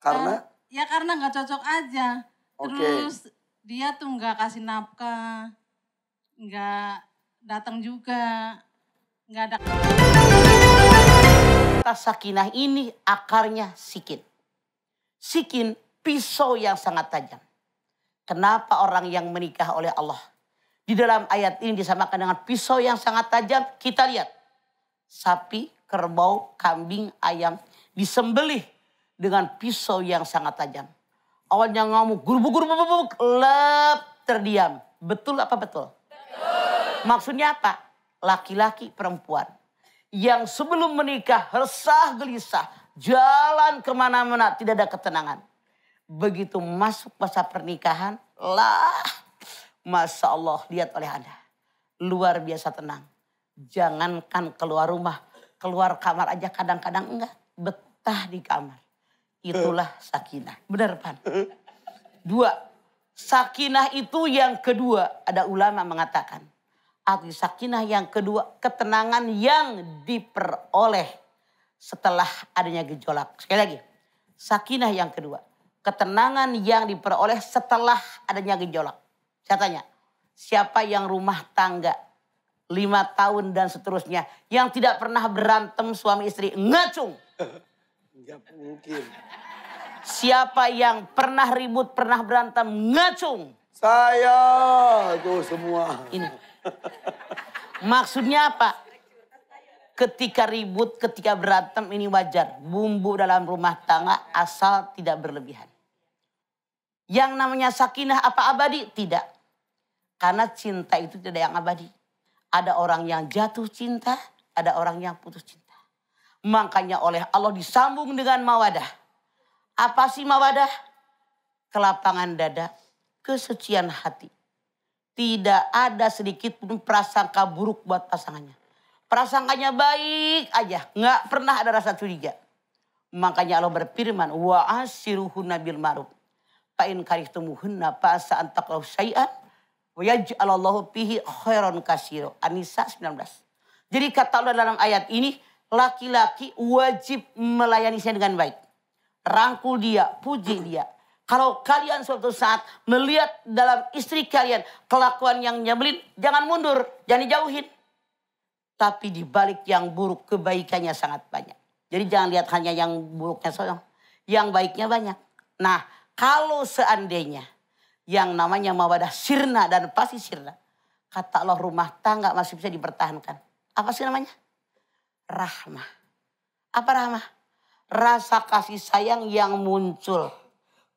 Karena? Ya karena nggak cocok aja. Oke. Terus dia tuh nggak kasih nafkah, nggak datang juga, nggak ada. Kata sakinah ini akarnya sikin. Sikin pisau yang sangat tajam. Kenapa orang yang menikah oleh Allah di dalam ayat ini disamakan dengan pisau yang sangat tajam? Kita lihat sapi, kerbau, kambing, ayam disembelih dengan pisau yang sangat tajam. Awalnya ngamuk, gurubuk, lep, terdiam. Betul apa betul? Betul. Maksudnya apa? Laki-laki, perempuan yang sebelum menikah resah gelisah, jalan kemana-mana tidak ada ketenangan. Begitu masuk masa pernikahan, lah, Masya Allah, lihat oleh Anda. Luar biasa tenang. Jangankan keluar rumah, keluar kamar aja kadang-kadang enggak. Betah di kamar. Itulah sakinah. Benar, Pan? 2, sakinah itu yang kedua. Ada ulama mengatakan, arti sakinah yang kedua, ketenangan yang diperoleh setelah adanya gejolak. Sekali lagi, sakinah yang kedua, ketenangan yang diperoleh setelah adanya gejolak. Saya tanya, siapa yang rumah tangga 5 tahun dan seterusnya yang tidak pernah berantem suami istri? Ngacung. Enggak mungkin. Siapa yang pernah ribut, pernah berantem? Ngacung. Saya tuh semua. Ini. Maksudnya apa? Ketika ribut, ketika berantem ini wajar. Bumbu dalam rumah tangga asal tidak berlebihan. Yang namanya sakinah apa abadi? Tidak. Karena cinta itu tidak yang abadi. Ada orang yang jatuh cinta, ada orang yang putus cinta. Makanya oleh Allah disambung dengan mawadah. Apa sih mawadah? Kelapangan dada, kesucian hati. Tidak ada sedikit pun prasangka buruk buat pasangannya. Prasangkanya baik aja, nggak pernah ada rasa curiga. Makanya Allah berfirman, wa ashiruhunna bil ma'ruf. Fa in karihtumuhunna fa asa an takrahu syai'an wa yaj'alallahu fihi khairan katsira. An-Nisa 19. Jadi kata Allah dalam ayat ini, laki-laki wajib melayaninya dengan baik. Rangkul dia, puji dia. Kalau kalian suatu saat melihat dalam istri kalian kelakuan yang nyebelin, jangan mundur, jangan dijauhin. Tapi di balik yang buruk, kebaikannya sangat banyak. Jadi jangan lihat hanya yang buruknya soalnya, yang baiknya banyak. Nah, kalau seandainya yang namanya mawadah sirna dan pasti sirna, kata Allah rumah tangga masih bisa dipertahankan. Apa sih namanya? Rahmah. Apa rahmah? Rasa kasih sayang yang muncul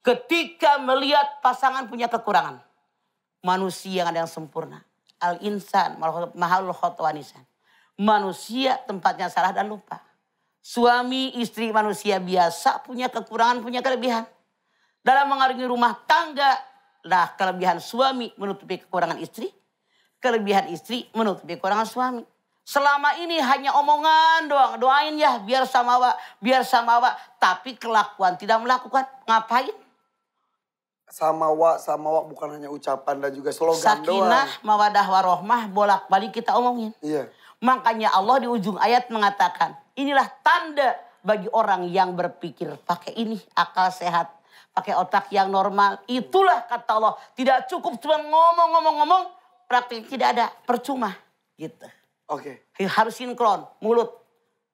ketika melihat pasangan punya kekurangan. Manusia yang ada yang sempurna. Al-insan mahalul khotwanisan. Manusia tempatnya salah dan lupa. Suami istri manusia biasa punya kekurangan, punya kelebihan. Dalam mengarungi rumah tangga, nah kelebihan suami menutupi kekurangan istri. Kelebihan istri menutupi kekurangan suami. Selama ini hanya omongan doang. Doain ya biar samawa, biar samawa. Tapi kelakuan tidak melakukan. Ngapain? Samawa bukan hanya ucapan dan juga slogan Sakinah, doang. Sakinah, mawadah, warohmah bolak-balik kita omongin. Iya. Makanya Allah di ujung ayat mengatakan, inilah tanda bagi orang yang berpikir pakai ini akal sehat, pakai otak yang normal. Itulah kata Allah, tidak cukup cuma ngomong-ngomong, praktik tidak ada, percuma. Gitu. Oke. Harus sinkron, mulut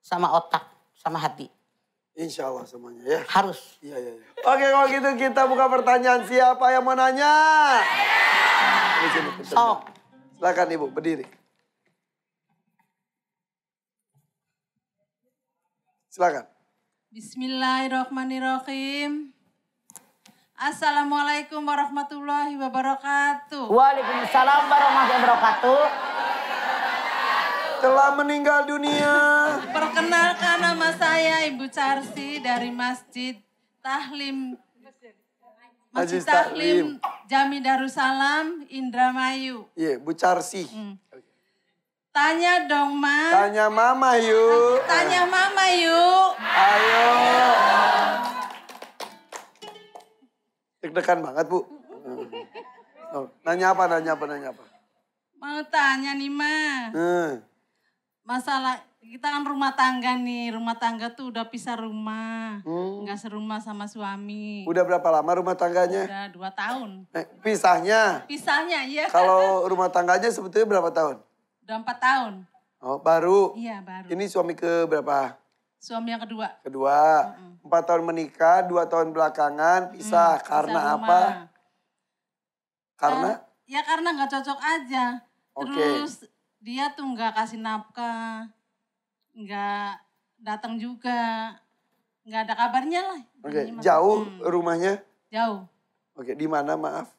sama otak sama hati. Insya Allah semuanya ya. Harus. Iya. Oke, kalau gitu kita buka pertanyaan. Siapa yang mau nanya? Sok. Silakan Ibu, berdiri. Silakan. Bismillahirrahmanirrahim. Assalamualaikum warahmatullahi wabarakatuh. Waalaikumsalam warahmatullahi wabarakatuh. Telah meninggal dunia. Perkenalkan nama saya Ibu Charsi dari Masjid Tahlim Jami Darussalam Indramayu. Iya, Bu Charsi. Tanya dong, Ma. Tanya Mama yuk. Tanya Mama yuk. Ayo. Deg-degan banget, Bu. Nanya apa? Mau tanya nih, Ma. Masalah Kita kan rumah tangga nih, rumah tangga tuh udah pisah rumah. Nggak serumah sama suami. Udah berapa lama rumah tangganya? Udah 2 tahun. Pisahnya? Pisahnya, iya. Kalau rumah tangganya sebetulnya berapa tahun? Udah 4 tahun. Oh, baru? Iya, baru. Ini suami ke berapa? Suami yang kedua. Kedua. 4 tahun menikah, 2 tahun belakangan pisah. Karena Pisah apa? rumah. Karena? Ya karena nggak cocok aja. Oke. Terus dia tuh nggak kasih nafkah, nggak datang juga, nggak ada kabarnya lah. Oke, Intinya mah. jauh rumahnya? Jauh. Oke, di mana maaf?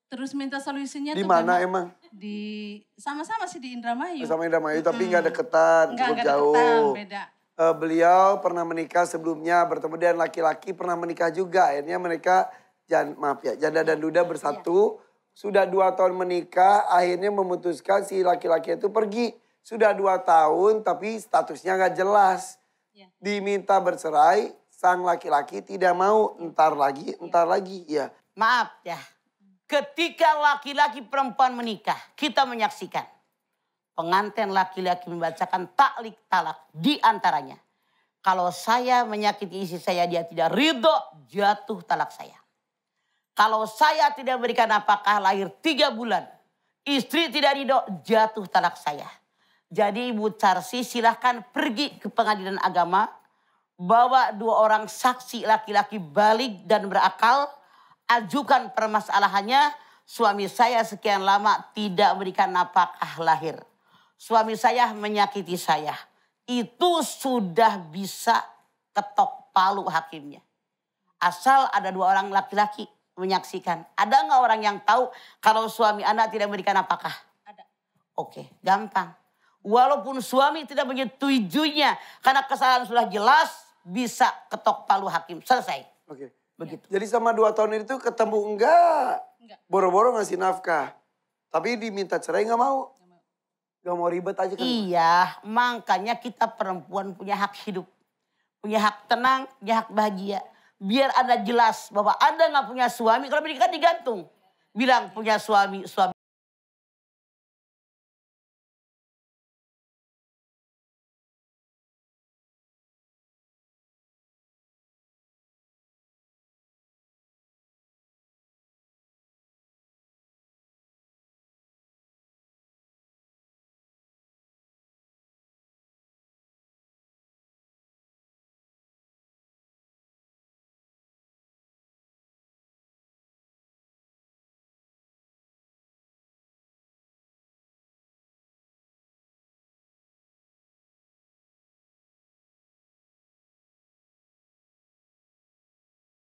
Terus minta solusinya Di tuh mana gimana? emang? Di sama-sama sih di Indramayu. Sama Indramayu, tapi nggak deketan, Nggak cukup deketan, jauh. beda. Beliau pernah menikah sebelumnya, bertemu dengan laki-laki, pernah menikah juga. Akhirnya mereka, janda dan duda bersatu. Sudah 2 tahun menikah, akhirnya memutuskan si laki-laki itu pergi. Sudah 2 tahun, tapi statusnya nggak jelas. Ya. Diminta bercerai, sang laki-laki tidak mau. Entar lagi, ya. Maaf ya. Ketika laki-laki perempuan menikah, kita menyaksikan pengantin laki-laki membacakan taklik talak di antaranya. Kalau saya menyakiti istri saya, dia tidak ridho, jatuh talak saya. Kalau saya tidak berikan nafkah lahir 3 bulan, istri tidak ridho, jatuh talak saya. Jadi Ibu Charsi silahkan pergi ke pengadilan agama, bawa 2 orang saksi laki-laki balik dan berakal, ajukan permasalahannya, suami saya sekian lama tidak memberikan nafkah lahir. Suami saya menyakiti saya. Itu sudah bisa ketok palu hakimnya. Asal ada 2 orang laki-laki menyaksikan. Ada nggak orang yang tahu kalau suami Anda tidak memberikan nafkah? Ada. Oke, gampang. Walaupun suami tidak menyetujuinya, karena kesalahan sudah jelas, bisa ketok palu hakim. Selesai. Oke. Begitu. Jadi sama 2 tahun itu ketemu enggak? Enggak. Boro-boro ngasih nafkah. Tapi diminta cerai nggak mau. Gak mau ribet aja kan? Iya, makanya kita perempuan punya hak hidup. Punya hak tenang, punya hak bahagia. Biar Anda jelas bahwa Anda nggak punya suami, kalau menikah digantung. Bilang punya suami